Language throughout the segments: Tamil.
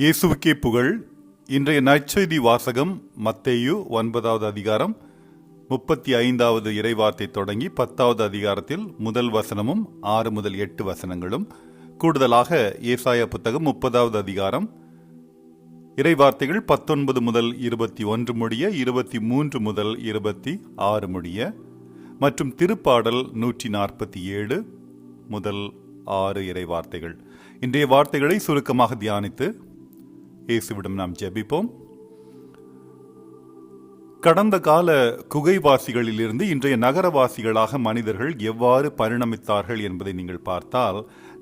இயேசுவுக்கே புகழ். இன்றைய நற்செய்தி வாசகம் மத்தேயு 9வது அதிகாரம் 35வது இறைவார்த்தை தொடங்கி 10வது அதிகாரத்தில் முதல் வசனமும் 6 முதல் 8 வசனங்களும், கூடுதலாக ஏசாயா புத்தகம் 30வது அதிகாரம் இறைவார்த்தைகள் 19 முதல் 21 முடிய, 23 முதல் 26 முடிய, மற்றும் திருப்பாடல் 147 முதல் 6 இறைவார்த்தைகள். இன்றைய வார்த்தைகளை சுருக்கமாக தியானித்து இயேசுவிடம் நாம் ஜெபிப்போம். கடந்த கால குகைவாசிகளிலிருந்து இன்றைய நகரவாசிகளாக மனிதர்கள் எவ்வாறு பரிணமித்தார்கள் என்பதை நீங்கள் பார்த்தால்,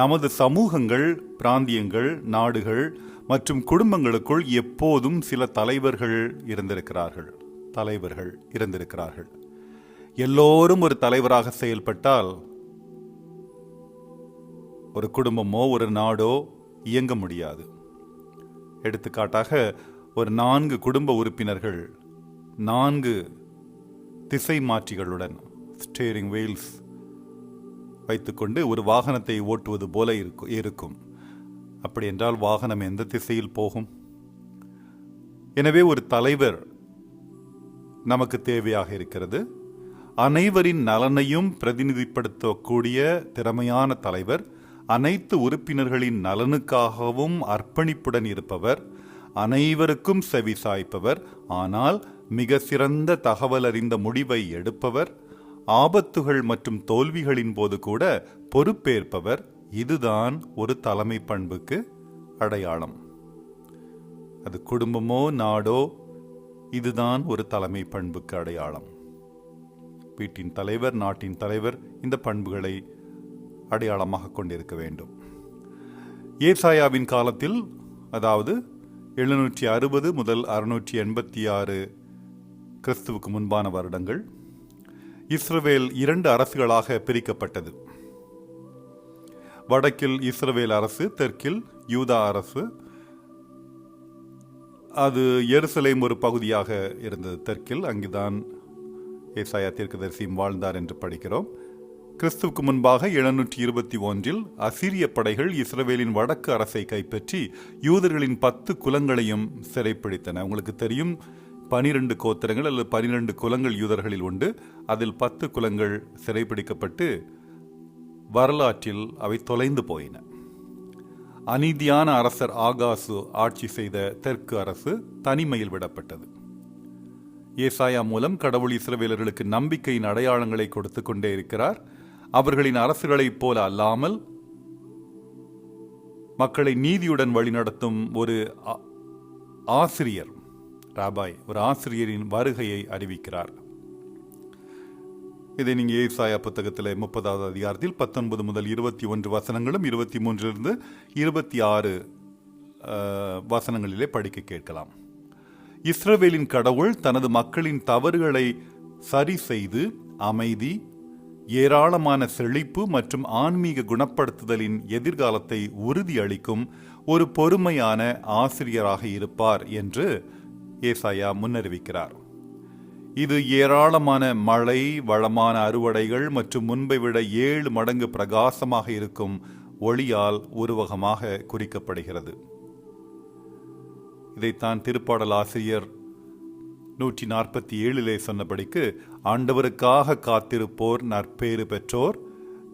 நமது சமூகங்கள், பிராந்தியங்கள், நாடுகள் மற்றும் குடும்பங்களுக்குள் எப்போதும் சில தலைவர்கள் இருந்திருக்கிறார்கள். எல்லோரும் ஒரு தலைவராக செயல்பட்டால் ஒரு குடும்பமோ ஒரு நாடோ இயங்க முடியாது. எடுத்துக்காட்டாக, ஒரு 4 குடும்ப உறுப்பினர்கள் 4 திசை மாற்றிகளுடன் ஸ்டீரிங் வீல்ஸ் வைத்துக்கொண்டு ஒரு வாகனத்தை ஓட்டுவது போல இருக்கும். அப்படி என்றால் வாகனம் எந்த திசையில் போகும்? எனவே ஒரு தலைவர் நமக்கு தேவையாக இருக்கிறது. அனைவரின் நலனையும் பிரதிநிதிப்படுத்தக்கூடிய திறமையான தலைவர், அனைத்து உறுப்பினர்களின் நலனுக்காகவும் அர்ப்பணிப்புடன் இருப்பவர், அனைவருக்கும் செவி சாய்ப்பவர், ஆனால் மிக சிறந்த தகவல் அறிந்த முடிவை எடுப்பவர், ஆபத்துகள் மற்றும் தோல்விகளின் போது கூட பொறுப்பேற்பவர். இதுதான் ஒரு தலைமை பண்புக்கு அடையாளம். அது குடும்பமோ நாடோ, இதுதான் ஒரு தலைமை பண்புக்கு அடையாளம். வீட்டின் தலைவர், நாட்டின் தலைவர் இந்த பண்புகளை அடையாளமாக கொண்டிருக்க வேண்டும். ஏசாயாவின் காலத்தில், அதாவது 760 முதல் 686 கிறிஸ்துவுக்கு முன்பான வருடங்கள், இஸ்ரவேல் 2 அரசுகளாக பிரிக்கப்பட்டது. வடக்கில் இஸ்ரவேல் அரசு, தெற்கில் யூதா அரசு. அது எருசலேம் ஒரு பகுதியாக இருந்தது தெற்கில். அங்குதான் ஏசாயா தீர்க்கதரிசியும் வாழ்ந்தார் என்று படிக்கிறோம். கிறிஸ்துவுக்கு முன்பாக 721 அசீரிய படைகள் இஸ்ரவேலின் வடக்கு அரசை கைப்பற்றி யூதர்களின் 10 குலங்களையும் சிறைப்பிடித்தன. உங்களுக்கு தெரியும், 12 கோத்திரங்கள் அல்லது 12 குலங்கள் யூதர்களில் உண்டு. அதில் 10 குலங்கள் சிறைப்பிடிக்கப்பட்டு வரலாற்றில் அவை தொலைந்து போயின. அநீதியான அரசர் ஆகாசு ஆட்சி செய்த தெற்கு அரசு தனிமையில் விடப்பட்டது. ஏசாயா மூலம் கடவுள் இஸ்ரவேலர்களுக்கு நம்பிக்கையின் அடையாளங்களை கொடுத்து கொண்டே இருக்கிறார். அவர்களின் அரசுகளைப் போல அல்லாமல் மக்களை நீதியுடன் வழிநடத்தும் ஒரு ஆசிரியர், ராபாய், ஒரு ஆசிரியரின் வருகையை அறிவிக்கிறார். இதை நீங்க ஏசாயா புத்தகத்தில் 30வது அதிகாரத்தில் 19 முதல் 21 வசனங்களும் 23 26 வசனங்களிலே படிக்க கேட்கலாம். இஸ்ரவேலின் கடவுள் தனது மக்களின் தவறுகளை சரி செய்து அமைதி, ஏராளமான செழிப்பு மற்றும் ஆன்மீக குணப்படுத்துதலின் எதிர்காலத்தை உறுதியளிக்கும் ஒரு பொறுமையான ஆசிரியராக இருப்பார் என்று ஏசாயா முன்னறிவிக்கிறார். இது ஏராளமான மழை, வளமான அறுவடைகள் மற்றும் முன்பை விட 7 மடங்கு பிரகாசமாக இருக்கும் ஒளியால் உருவகமாக குறிக்கப்படுகிறது. இதைத்தான் திருப்பாடல் ஆசிரியர் 147 சொன்னபடிக்கு, ஆண்டவருக்காக காத்திருப்போர் நற்பேறு பெற்றோர்,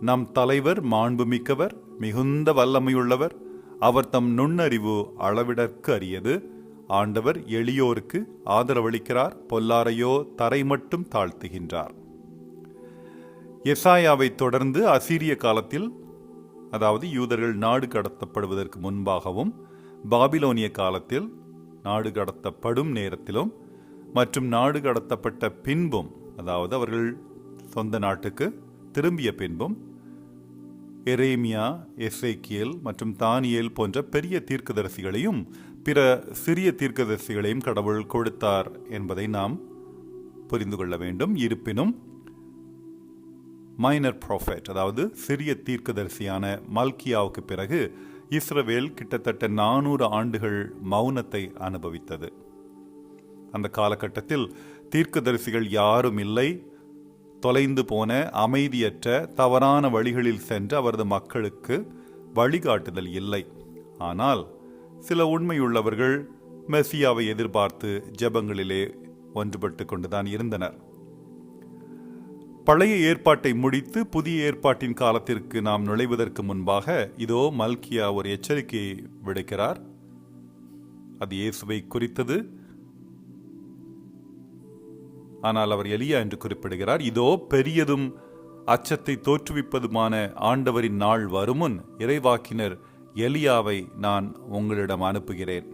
நம் தலைவர் மாண்புமிக்கவர், மிகுந்த வல்லமையுள்ளவர், அவர் தம் நுண்ணறிவு அளவிடற்கு அரியது, ஆண்டவர் எளியோருக்கு ஆதரவளிக்கிறார், பொல்லாரையோ தரை மட்டும் தாழ்த்துகின்றார். எசாயாவை தொடர்ந்து அசீரிய காலத்தில், அதாவது யூதர்கள் நாடு கடத்தப்படுவதற்கு முன்பாகவும், பாபிலோனிய காலத்தில் நாடு கடத்தப்படும் நேரத்திலும் மற்றும் நாடு கடத்தப்பட்ட பின்பும், அதாவது அவர்கள் சொந்த நாட்டுக்கு திரும்பிய பின்பும், எரேமியா, எசேக்கியேல் மற்றும் தானியேல் போன்ற பெரிய தீர்க்கதரிசிகளையும் பிற சிறிய தீர்க்கதரிசிகளையும் கடவுள் கொடுத்தார் என்பதை நாம் புரிந்து கொள்ள வேண்டும். இருப்பினும் மைனர் ப்ராஃபெட், அதாவது சிறிய தீர்க்கதரிசியான மல்கியாவுக்கு பிறகு இஸ்ரவேல் கிட்டத்தட்ட 400 ஆண்டுகள் மௌனத்தை அனுபவித்தது. அந்த காலகட்டத்தில் தீர்க்கதரிசிகள் யாரும் இல்லை. தொலைந்து போன, அமைதியற்ற, தவறான வழிகளில் சென்ற அவரது மக்களுக்கு வழிகாட்டுதல் இல்லை. ஆனால் சில உண்மையுள்ளவர்கள் மெசியாவை எதிர்பார்த்து ஜெபங்களிலே ஒன்றுபட்டு கொண்டுதான் இருந்தனர். பழைய ஏற்பாட்டை முடித்து புதிய ஏற்பாட்டின் காலத்திற்கு நாம் நுழைவதற்கு முன்பாக இதோ மல்கியா ஒரு எச்சரிக்கையை விடுக்கிறார். அது இயேசுவை குறித்தது. ஆனால் அவர் எலியா என்று குறிப்பிடுகிறார். இதோ பெரியதும் அச்சத்தை தோற்றுவிப்பதுமான ஆண்டவரின் நாள் வருமுன் இறைவாக்கினர் எலியாவை நான் உங்களிடம் அனுப்புகிறேன்.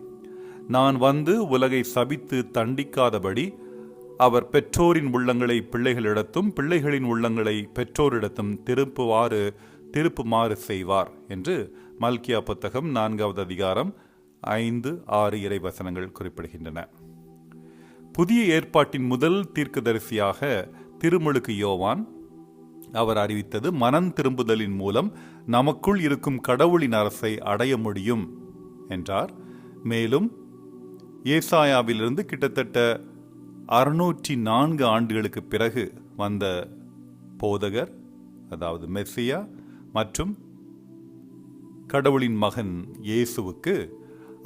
நான் வந்து உலகை சபித்து தண்டிக்காதபடி அவர் பெற்றோரின் உள்ளங்களை பிள்ளைகளிடத்தும் பிள்ளைகளின் உள்ளங்களை பெற்றோரிடத்தும் திருப்புமாறு செய்வார் என்று மல்கியா புத்தகம் 4வது அதிகாரம் 5-6 இறைவசனங்கள் குறிப்பிடுகின்றன. புதிய ஏற்பாட்டின் முதல் தீர்க்கதரிசியாக திருமுழுக்கு யோவான். அவர் அறிவித்தது மனம் திரும்புதலின் மூலம் நமக்குள் இருக்கும் கடவுளின் அரசை அடைய முடியும் என்றார். மேலும் ஏசாயாவிலிருந்து கிட்டத்தட்ட 604 ஆண்டுகளுக்கு பிறகு வந்த போதகர், அதாவது மெசியா மற்றும் கடவுளின் மகன் இயேசுவுக்கு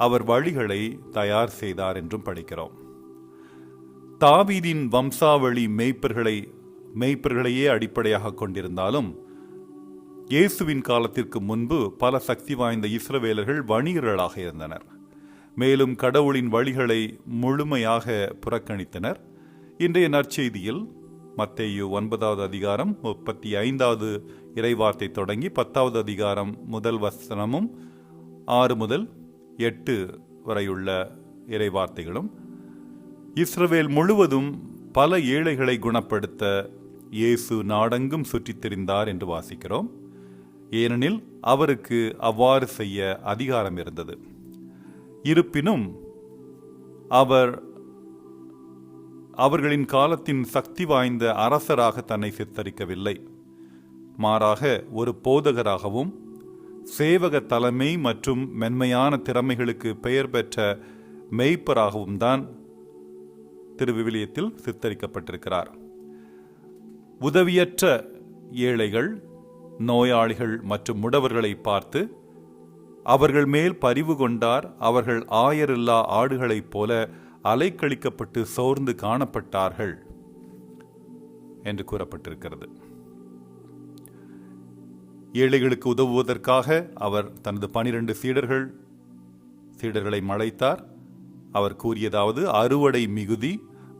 அவர் வழிகளை தயார் செய்தார் என்றும் படிக்கிறோம். தாவீதின் வம்சாவளி மெய்ப்பர்களையே அடிப்படையாக கொண்டிருந்தாலும் இயேசுவின் காலத்திற்கு முன்பு பல சக்தி வாய்ந்த இஸ்ரவேலர்கள் வணிகர்களாக இருந்தனர். மேலும் கடவுளின் வழிகளை முழுமையாக புறக்கணித்தனர். இன்றைய நற்செய்தியில் மத்தேயு 9வது அதிகாரம் 35வது இறைவார்த்தை தொடங்கி 10வது அதிகாரம் முதல் வசனமும் 6 முதல் 8 வரையுள்ள இறைவார்த்தைகளும் இஸ்ரவேல் முழுவதும் பல ஏழைகளை குணப்படுத்த இயேசு நாடெங்கும் சுற்றித் திரிந்தார் என்று வாசிக்கிறோம். ஏனெனில் அவருக்கு அவ்வாறு செய்ய அதிகாரம் இருந்தது. இருப்பினும் அவர்களின் காலத்தின் சக்தி வாய்ந்த அரசராக தன்னை சித்தரிக்கவில்லை. மாறாக ஒரு போதகராகவும் சேவக தலைமை மற்றும் மென்மையான திறமைகளுக்கு பெயர் பெற்ற மெய்ப்பராகவும் தான் திருவிவிலியத்தில் சித்தரிக்கப்பட்டிருக்கிறார். உதவியற்ற ஏழைகள், நோயாளிகள் மற்றும் முடவர்களை பார்த்து அவர்கள் மேல் பரிவு கொண்டார். அவர்கள் ஆயரில்லா ஆடுகளைப் போல அலைக்கழிக்கப்பட்டு சோர்ந்து காணப்பட்டார்கள் என்று கூறப்பட்டிருக்கிறது. ஏழைகளுக்கு உதவுவதற்காக அவர் தனது 12 சீடர்களை மழைத்தார். அவர் கூறியதாவது, அறுவடை மிகுதி,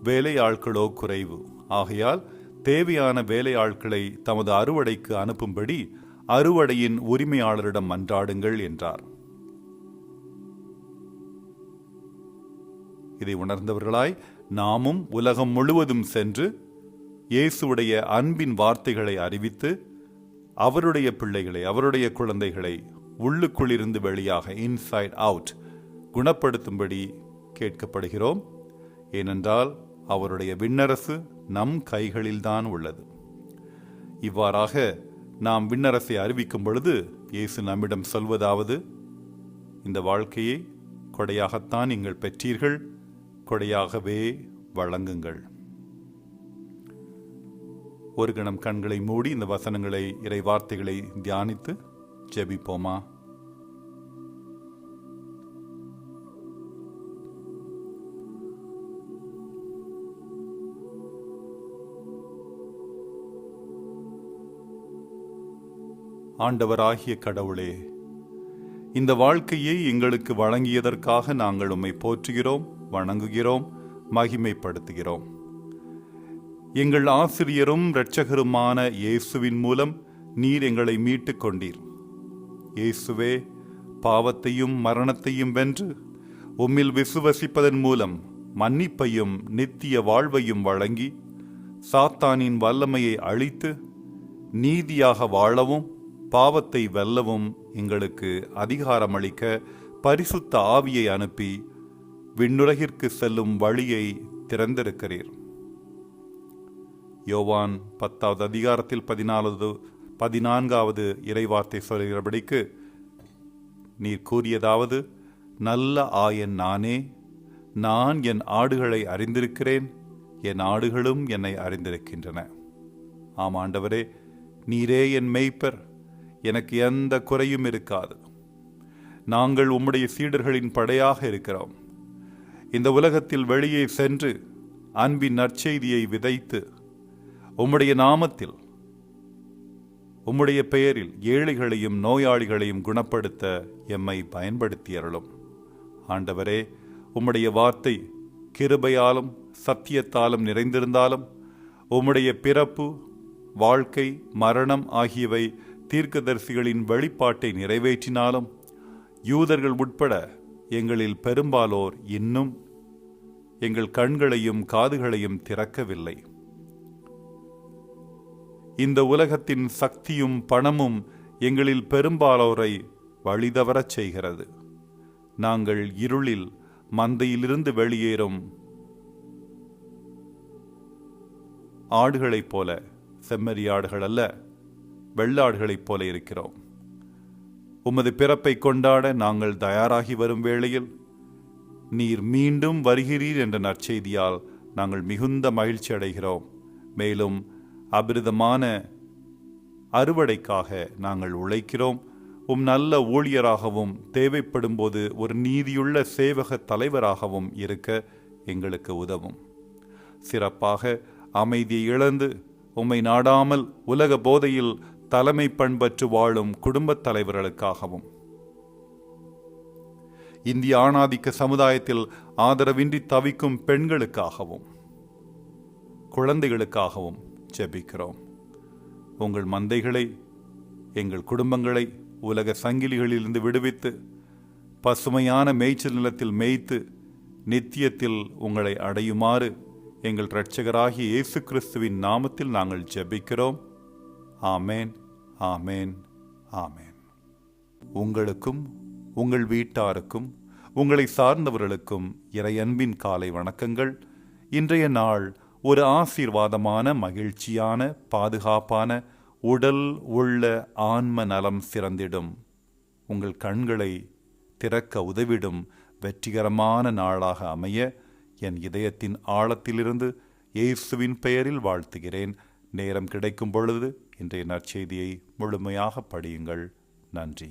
வேலையாட்களோ குறைவு. ஆகையால் தேவையான வேலையாட்களை தமது அறுவடைக்கு அனுப்பும்படி அறுவடையின் உரிமையாளரிடம் மன்றாடுங்கள் என்றார். இதை உணர்ந்தவர்களாய் நாமும் உலகம் முழுவதும் சென்று இயேசுடைய அன்பின் வார்த்தைகளை அறிவித்து அவருடைய பிள்ளைகளை, அவருடைய குழந்தைகளை உள்ளுக்குள்ளிருந்து வெளியாக, இன்சைட் அவுட், குணப்படுத்தும்படி கேட்கப்படுகிறோம். ஏனென்றால் அவருடைய விண்ணரசு நம் கைகளில்தான் உள்ளது. இவ்வாறாக நாம் விண்ணரசை அறிவிக்கும் பொழுது இயேசு நம்மிடம் சொல்வதாவது, இந்த வாழ்க்கையை கொடையாகத்தான் நீங்கள் பெற்றீர்கள், கொடையாகவே வழங்குங்கள். ஒரு கணம் கண்களை மூடி இந்த வசனங்களை, இறை வார்த்தைகளை தியானித்து ஜெபிப்போமா? ஆண்டவராகிய கடவுளே, இந்த வாழ்க்கையை எங்களுக்கு வழங்கியதற்காக நாங்கள் உம்மை போற்றுகிறோம், வணங்குகிறோம், மகிமைப்படுத்துகிறோம். எங்கள் ஆசிரியரும் இரட்சகருமான இயேசுவின் மூலம் நீர் எங்களை மீட்டுக் கொண்டீர். இயேசுவே, பாவத்தையும் மரணத்தையும் வென்று உம்மில் விசுவசிப்பதன் மூலம் மன்னிப்பையும் நித்திய வாழ்வையும் வழங்கி சாத்தானின் வல்லமையை அழித்து நீதியாக வாழவும் பாவத்தை வெல்லவும் எங்களுக்கு அதிகாரமளிக்க பரிசுத்த ஆவியை அனுப்பி விண்ணுலகிற்கு செல்லும் வழியை திறந்திருக்கிறீர். யோவான் 10வது அதிகாரத்தில் 14வது இறைவார்த்தை சொல்கிறபடிக்கு நீர் கூறியதாவது, நல்ல ஆயன் நானே, நான் என் ஆடுகளை அறிந்திருக்கிறேன், என் ஆடுகளும் என்னை அறிந்திருக்கின்றன. ஆம் ஆண்டவரே, நீரே என் மெய்ப்பர், எனக்கு எந்த குறையும் இருக்காது. நாங்கள் உம்முடைய சீடர்களின் படையாக இருக்கிறோம். இந்த உலகத்தில் வெளியே சென்று அன்பின் நற்செய்தியை விதைத்து உம்முடைய நாமத்தில், உம்முடைய பெயரில் ஏழைகளையும் நோயாளிகளையும் குணப்படுத்த எம்மை பயன்படுத்தி அருளும். ஆண்டவரே, உம்முடைய வார்த்தை கிருபையாலும் சத்தியத்தாலும் நிறைந்திருந்தாலும், உம்முடைய பிறப்பு, வாழ்க்கை, மரணம் ஆகியவை தீர்க்கதரிசிகளின் வெளிப்பாட்டை நிறைவேற்றினாலும், யூதர்கள் உட்பட எங்களில் பெரும்பாலோர் இன்னும் எங்கள் கண்களையும் காதுகளையும் திறக்கவில்லை. இந்த உலகத்தின் சக்தியும் பணமும் எங்களில் பெரும்பாலோரை வழிதவரச் செய்கிறது. நாங்கள் இருளில் மந்தையிலிருந்து வெளியேறும் ஆடுகளைப் போல, செம்மறியாடுகள் அல்ல, வெள்ளாடுகளைப் போல இருக்கிறோம். உமது பிறப்பை கொண்டாட நாங்கள் தயாராகி வரும் வேளையில் நீர் மீண்டும் வருகிறீர் என்ற நற்செய்தியால் நாங்கள் மிகுந்த மகிழ்ச்சி அடைகிறோம். மேலும் அபிரிதமான அறுவடைக்காக நாங்கள் உழைக்கிறோம். நல்ல ஊழியராகவும் தேவைப்படும் போது ஒரு நீதியுள்ள சேவக தலைவராகவும் இருக்க எங்களுக்கு உதவும். சிறப்பாக அமைதியை இழந்து உம்மை நாடாமல் உலக போதையில் தலைமை பண்பற்று வாழும் குடும்பத் தலைவர்களுக்காகவும், இந்திய ஆணாதிக்க சமுதாயத்தில் ஆதரவின்றி தவிக்கும் பெண்களுக்காகவும், குழந்தைகளுக்காகவும் ஜெபிக்கிறோம். உங்கள் மந்தைகளை, எங்கள் குடும்பங்களை உலக சங்கிலிகளிலிருந்து விடுவித்து பசுமையான மேய்ச்சல் நிலத்தில் மேய்த்து நித்தியத்தில் உங்களை அடையுமாறு எங்கள் இரட்சகராகிய இயேசு கிறிஸ்துவின் நாமத்தில் நாங்கள் ஜெபிக்கிறோம். ஆமேன், ஆமேன், ஆமேன். உங்களுக்கும் உங்கள் வீட்டாருக்கும் உங்களை சார்ந்தவர்களுக்கும் இறையன்பின் காலை வணக்கங்கள். இன்றைய நாள் ஒரு ஆசீர்வாதமான, மகிழ்ச்சியான, பாதுகாப்பான, உடல் உள்ள ஆன்ம நலம் சிறந்திடும், உங்கள் கண்களை திறக்க உதவிடும் வெற்றிகரமான நாளாக அமைய என் இதயத்தின் ஆழத்திலிருந்து இயேசுவின் பெயரில் வாழ்த்துகிறேன். நேரம் கிடைக்கும் பொழுது இன்றைய நற்செய்தியை முழுமையாக படியுங்கள். நன்றி.